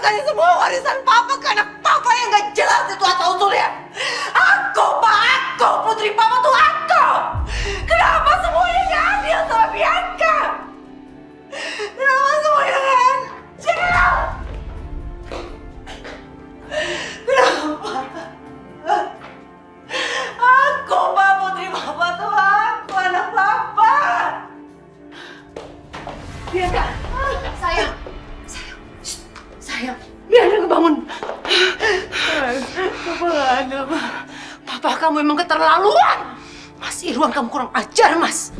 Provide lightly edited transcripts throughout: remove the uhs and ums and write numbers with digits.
kasih semua warisan papa ke anak papa yang gak jelas itu asal-usulnya. Aku, Pak, aku, putri papa tuh aku. Kenapa semuanya diambil sama Bianca? Kenapa semuanya hancur? Kenapa? Aku, Pak, putri papa tuh aku, anak papa. Bianca, sayang. Sayang, Bianca kebangun. Papa gak ada, Pak. Papa kamu memang keterlaluan. Mas Irwan, kamu kurang ajar, Mas.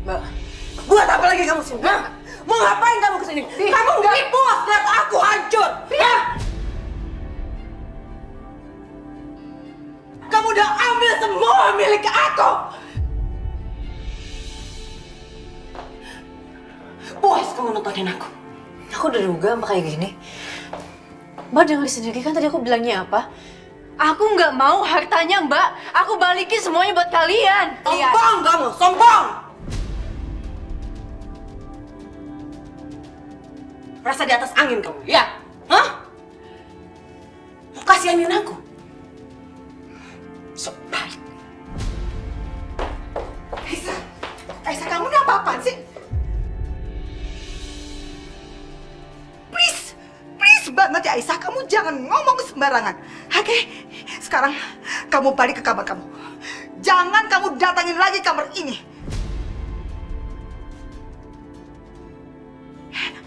Mbak, buat apa lagi kamu sini? Hah? Mau ngapain kamu kesini? Kamu nggak puas lihat aku hancur? Ya? Kamu udah ambil semua milik aku. Puas kamu nontonin aku? Aku udah duga Mbak kayak gini. Mbak dengar sendiri kan tadi aku bilangnya apa? Aku nggak mau hartanya Mbak. Aku balikin semuanya buat kalian. Sombong kamu, sombong! Rasa di atas angin kamu, ya? Hah? Mau kasihanin aku? So baik. Aisyah, kamu ini apa-apaan sih? Please banget ya Aisyah, kamu jangan ngomong sembarangan. Oke? Sekarang kamu balik ke kamar kamu. Jangan kamu datangin lagi kamar ini.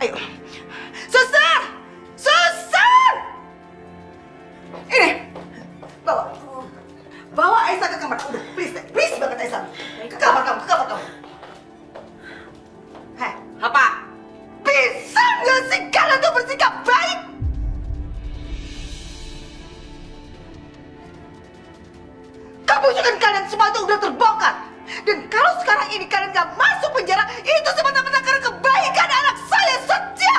Ayo. Suster! Suster! Ini. Bawa Aisyah ke kamar. Udah, please banget Aisyah. Ke kamar kamu, Hei, apa? Bisa nggak sih kalian tuh bersikap baik? Kebusukan kalian semua itu udah terbongkar. Dan kalau sekarang ini kalian nggak masuk penjara, itu semata-mata karena kebaikan anak saya, Setya.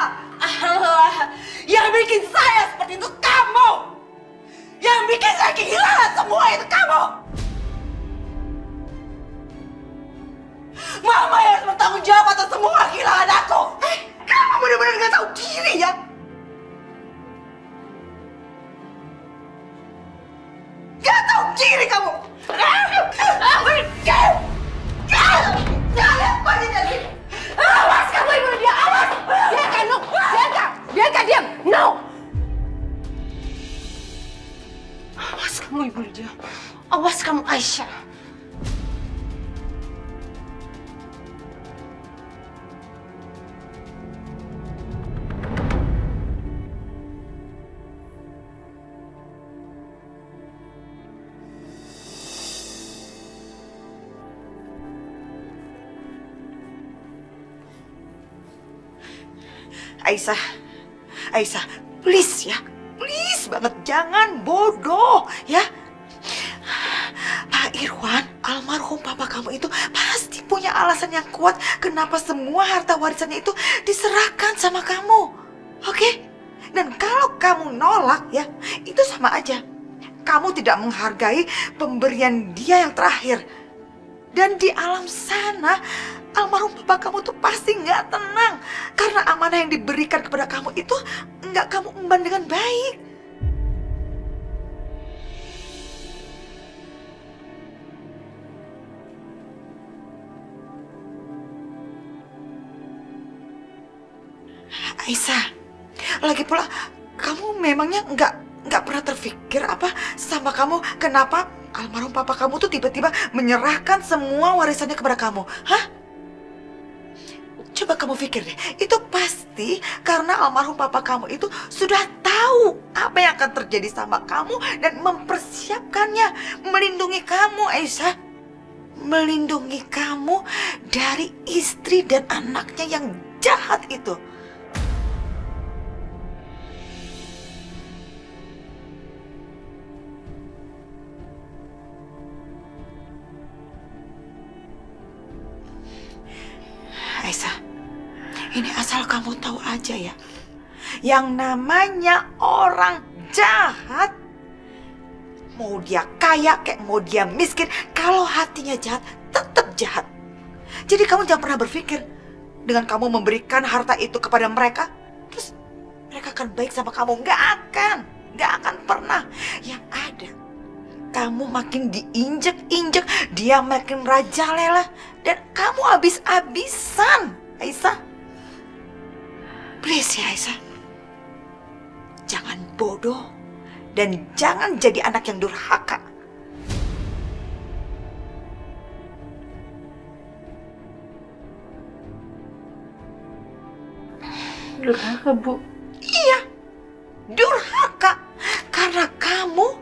Allah, yang bikin saya seperti itu kamu. Yang bikin saya kehilangan semua itu kamu. Mama yang harus bertanggung jawab atas semua kehilangan aku. Kamu benar-benar nggak tahu diri ya. Nggak tahu diri kamu. Pergi dari sini. Awas kamu ibu dia, awas. Bianca, no. Bianca diam. No. Awas kamu ibu dia. Awas kamu Aisyah. Aisyah, please ya, please banget jangan bodoh ya. Pak Irwan, almarhum papa kamu itu pasti punya alasan yang kuat kenapa semua harta warisannya itu diserahkan sama kamu, oke? Dan kalau kamu nolak ya, itu sama aja. Kamu tidak menghargai pemberian dia yang terakhir. Dan di alam sana, almarhum papa kamu tuh pasti nggak tenang. Karena amanah yang diberikan kepada kamu itu nggak kamu emban dengan baik. Aisyah, lagi pula kamu memangnya nggak pernah terpikir apa sama kamu kenapa almarhum papa kamu tuh tiba-tiba menyerahkan semua warisannya kepada kamu, hah? Coba kamu pikir deh, itu pasti karena almarhum papa kamu itu sudah tahu apa yang akan terjadi sama kamu dan mempersiapkannya, melindungi kamu, Aisyah. Melindungi kamu dari istri dan anaknya yang jahat itu. Aisyah, ini asal kamu tahu aja ya, yang namanya orang jahat, mau dia kaya kayak mau dia miskin, kalau hatinya jahat tetap jahat. Jadi kamu jangan pernah berpikir dengan kamu memberikan harta itu kepada mereka, terus mereka akan baik sama kamu. Nggak akan pernah. Yang ada, kamu makin diinjek-injek, dia makin rajalela, dan kamu habis-habisan, Aisyah. Please ya Aisyah, jangan bodoh dan jangan jadi anak yang durhaka. Durhaka, Bu? Iya, durhaka. Karena kamu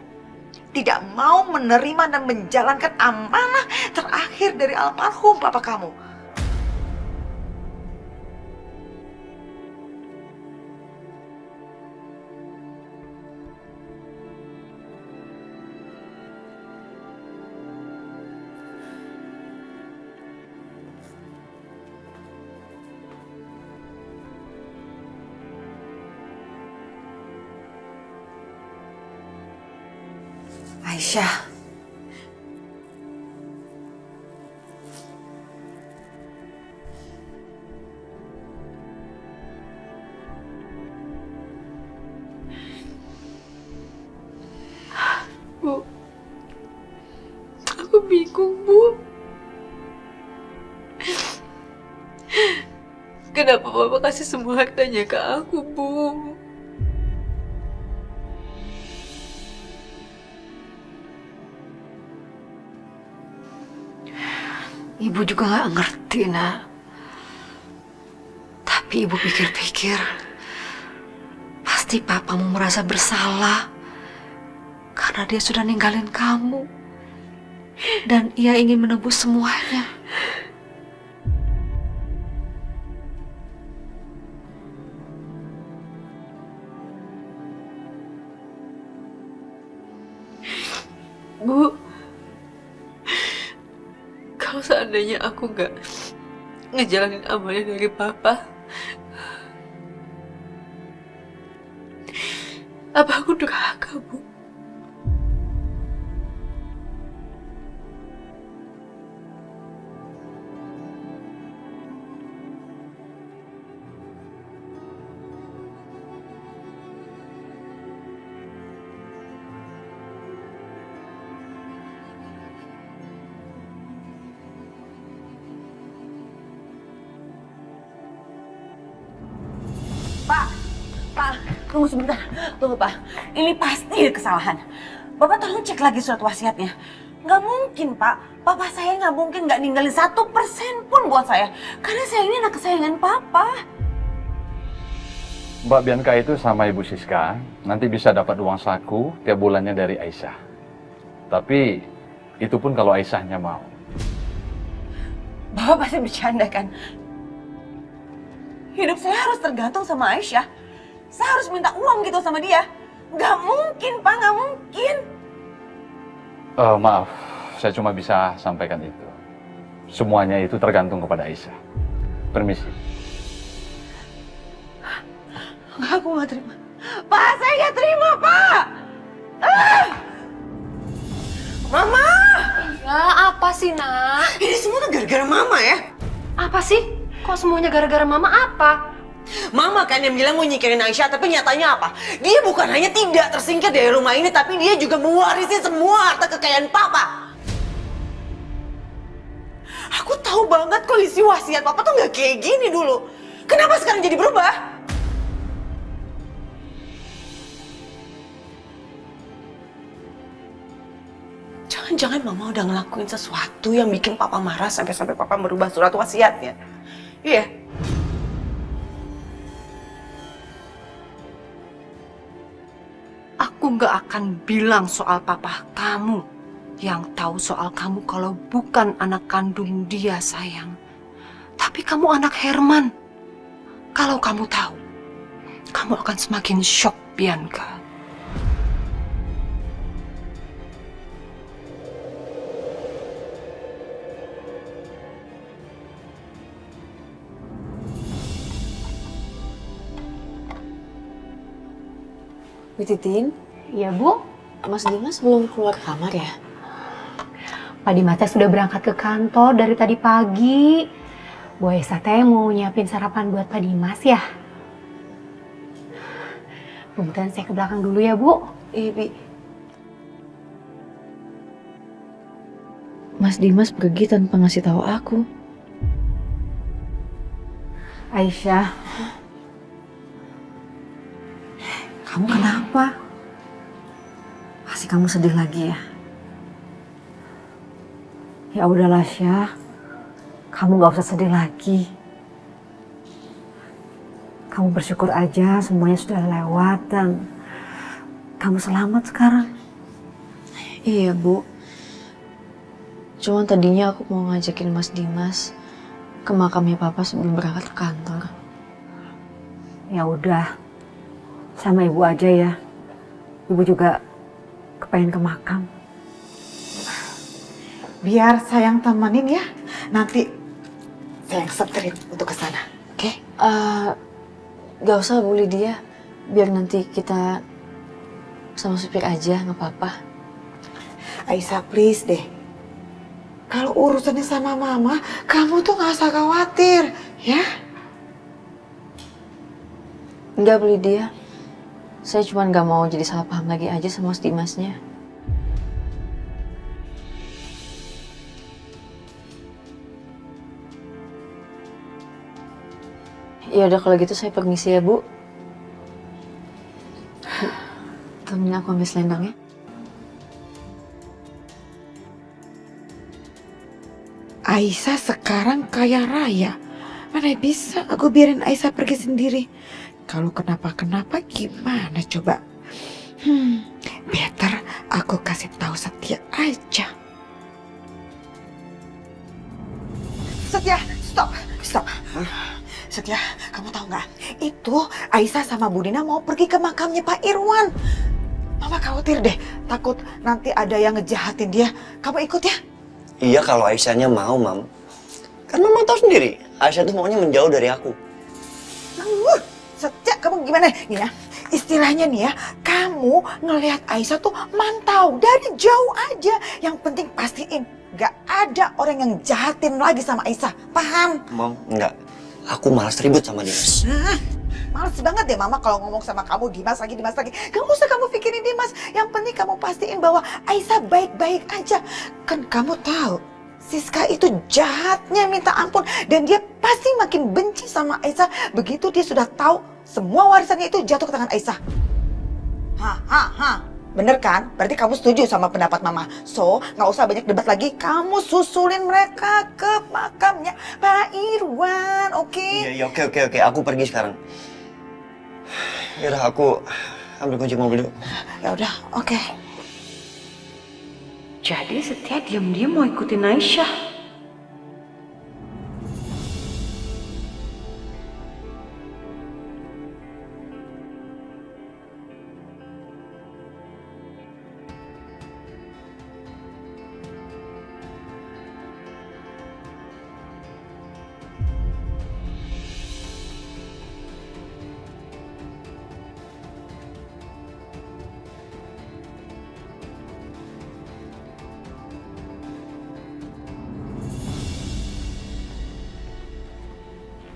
tidak mau menerima dan menjalankan amanah terakhir dari almarhum papa kamu. Aisyah, Bu, aku bingung, Bu. Kenapa Papa kasih semua hartanya ke aku, Bu? Ibu juga gak ngerti, Nak. Tapi Ibu pikir-pikir, pasti papamu merasa bersalah karena dia sudah ninggalin kamu. Dan ia ingin menebus semuanya. Bu, kalau seandainya aku gak ngejalanin amanah dari Papa, apa aku durhaka, Bu? Pak, tunggu sebentar. Tunggu, Pak. Ini pasti kesalahan. Bapak tolong cek lagi surat wasiatnya. Nggak mungkin, Pak. Papa saya nggak mungkin nggak ninggalin 1% pun buat saya. Karena saya ini anak kesayangan Papa. Mbak Bianca itu sama Ibu Siska nanti bisa dapat uang saku tiap bulannya dari Aisyah. Tapi itu pun kalau Aisyahnya mau. Bapak pasti bercanda kan? Hidup saya harus tergantung sama Aisyah. Saya harus minta uang gitu sama dia. Nggak mungkin, Pak. Nggak mungkin. Maaf, saya cuma bisa sampaikan itu. Semuanya itu tergantung kepada Aisyah. Permisi. Nggak, aku nggak terima. Pak, saya nggak terima, Pak. Mama! Ya, apa sih, Nak? Ini semua tuh gara-gara Mama ya. Apa sih? Kok semuanya gara-gara Mama apa? Mama kan yang bilang mau nyingkirin Aisyah, tapi nyatanya apa? Dia bukan hanya tidak tersingkir dari rumah ini, tapi dia juga mewarisi semua harta kekayaan Papa. Aku tahu banget kondisi wasiat Papa tuh nggak kayak gini dulu. Kenapa sekarang jadi berubah? Jangan-jangan Mama udah ngelakuin sesuatu yang bikin Papa marah sampai Papa merubah surat wasiatnya. Iya. Aku gak akan bilang soal papa kamu. Yang tahu soal kamu kalau bukan anak kandung dia, sayang. Tapi kamu anak Herman. Kalau kamu tahu, kamu akan semakin shock, Bianca. Bu Titin? Iya, Bu. Mas Dimas belum keluar kamar ya? Pak Dimas teh sudah berangkat ke kantor dari tadi pagi. Bu Aisyah teh mau nyiapin sarapan buat Pak Dimas ya. Punten, saya ke belakang dulu ya, Bu. Bi. Mas Dimas pergi tanpa ngasih tahu aku. Aisyah, kamu kenapa? Pasti kamu sedih lagi ya? Ya udahlah Syah, kamu gak usah sedih lagi. Kamu bersyukur aja semuanya sudah lewat dan kamu selamat sekarang. Iya, Bu. Cuman tadinya aku mau ngajakin Mas Dimas ke makamnya Papa sebelum berangkat ke kantor. Ya udah, sama ibu aja ya. Ibu juga kepengen ke makam. Biar sayang temenin ya. Nanti sayang seterin untuk ke sana. Oke? Gak usah Bu Lydia. Biar nanti kita sama supir aja, nggak apa-apa. Aisyah please deh. Kalau urusannya sama mama, kamu tuh gak usah khawatir, ya? Enggak Bu Lydia. Saya cuma nggak mau jadi salah paham lagi aja sama Mas Dimasnya. Ya udah kalau gitu saya permisi ya, Bu. Temenin aku ambil selendang ya. Aisyah sekarang kaya raya. Mana bisa aku biarin Aisyah pergi sendiri. Kalau kenapa-kenapa gimana coba? Better aku kasih tahu Setia aja. Setia, stop. Setia, kamu tahu nggak? Itu Aisyah sama Budina mau pergi ke makamnya Pak Irwan. Mama khawatir deh, takut nanti ada yang ngejahatin dia. Kamu ikut ya? Iya kalau Aisyahnya mau, Mam. Kan Mama tahu sendiri, Aisyah tuh maunya menjauh dari aku. Setia, kamu gimana? Nih ya, istilahnya nih ya, kamu ngelihat Aisyah tuh mantau dari jauh aja. Yang penting pastiin gak ada orang yang jahatin lagi sama Aisyah. Paham? Mam, enggak. Aku malas ribut sama Dimas. Males banget deh Mama kalau ngomong sama kamu Dimas lagi. Gak usah kamu pikirin Dimas. Yang penting kamu pastiin bahwa Aisyah baik-baik aja. Kan kamu tahu, Siska itu jahatnya minta ampun. Dan dia pasti makin benci sama Aisyah begitu dia sudah tahu semua warisannya itu jatuh ke tangan Aisyah. Bener kan? Berarti kamu setuju sama pendapat Mama. So, gak usah banyak debat lagi. Kamu susulin mereka ke makamnya Pak Irwan, oke? Iya, oke. Aku pergi sekarang. Yaudah, aku ambil kunci mobil dulu. Ya udah, oke. Jadi Setia diam-diam mau ikutin Aisyah.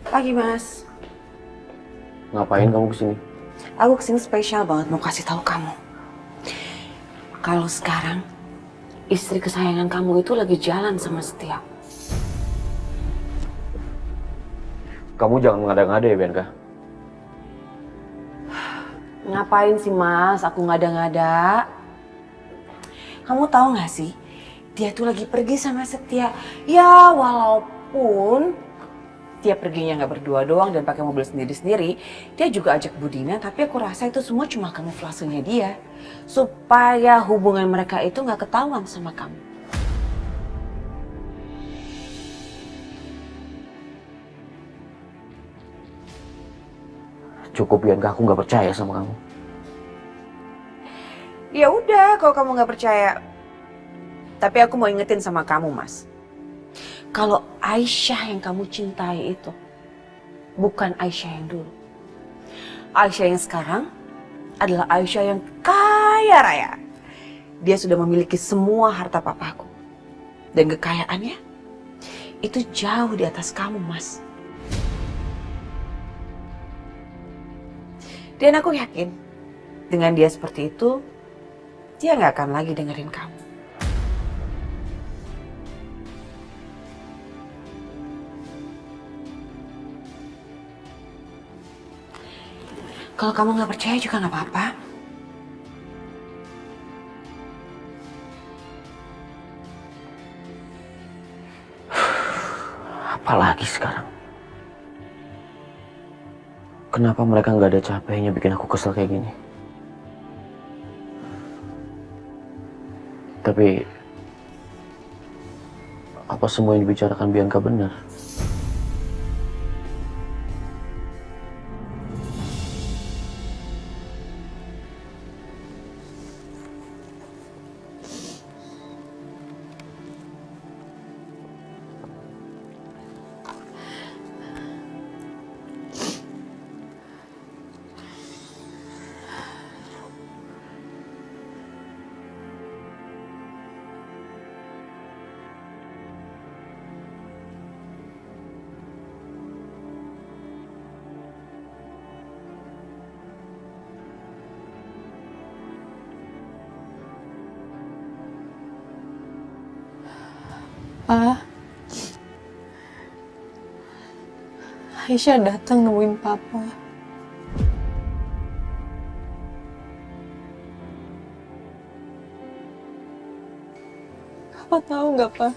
Pagi Mas. Ngapain kamu kesini? Aku kesini spesial banget mau kasih tahu kamu. Kalau sekarang istri kesayangan kamu itu lagi jalan sama Setia. Kamu jangan mengada-ngada ya, Bianca. Ngapain sih Mas? Aku ngada-ngada. Kamu tahu nggak sih? Dia tuh lagi pergi sama Setia. Ya walaupun dia perginya nggak berdua doang dan pakai mobil sendiri-sendiri, dia juga ajak Budina, tapi aku rasa itu semua cuma kamuflasenya dia. Supaya hubungan mereka itu nggak ketahuan sama kamu. Cukup, Bianca, aku nggak percaya sama kamu. Ya udah, kalau kamu nggak percaya. Tapi aku mau ingetin sama kamu, Mas. Kalau Aisyah yang kamu cintai itu bukan Aisyah yang dulu. Aisyah yang sekarang adalah Aisyah yang kaya raya. Dia sudah memiliki semua harta papaku. dan kekayaannya itu jauh di atas kamu, Mas. Dan aku yakin dengan dia seperti itu, dia nggak akan lagi dengerin kamu. Kalau kamu nggak percaya juga nggak apa-apa. Apalagi sekarang? Kenapa mereka nggak ada capeknya bikin aku kesel kayak gini? Tapi apa semua yang dibicarakan Bianca benar? Pa, Aisyah datang nemuin Papa. Papa tahu nggak, Pa?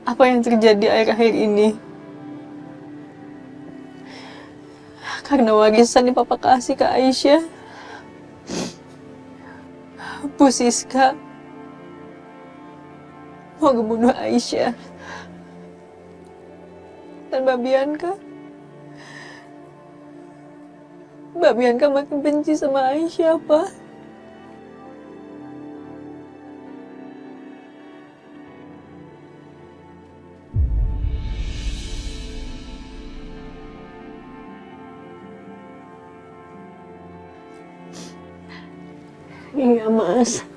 Apa yang terjadi akhir-akhir ini? Karena warisan yang Papa kasih ke Aisyah, Bu Siska mau ngebunuh Aisyah. Dan Mbak Bianca makin benci sama Aisyah, Pak. Iya, Mas.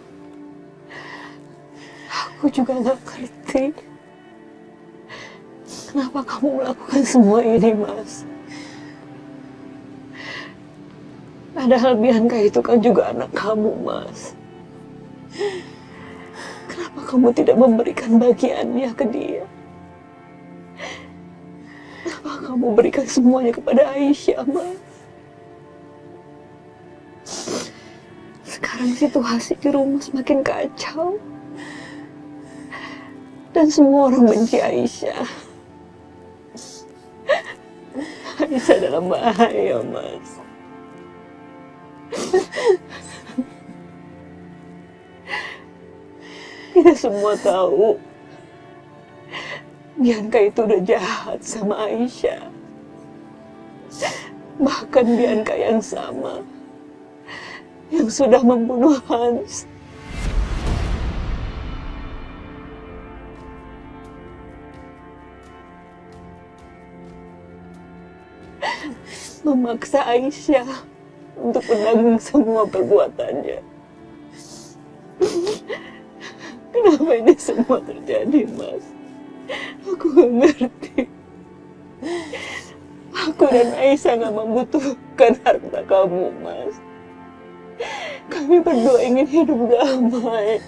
Aku juga gak ngerti kenapa kamu melakukan semua ini, Mas. Padahal Bianca itu kan juga anak kamu, Mas. Kenapa kamu tidak memberikan bagiannya ke dia? Kenapa kamu berikan semuanya kepada Aisyah, Mas? Sekarang situasi di rumah semakin kacau. Dan semua orang benci Aisyah. Aisyah dalam bahaya, Mas. Kita semua tahu Bianca itu udah jahat sama Aisyah. Bahkan Bianca yang sama yang sudah membunuh Hans. Memaksa Aisyah untuk menanggung semua perbuatannya. Kenapa ini semua terjadi, Mas? Aku gak ngerti. Aku dan Aisyah gak membutuhkan harta kamu, Mas. Kami berdua ingin hidup damai.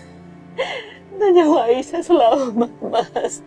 Dan nyawa Aisyah selamat, Mas.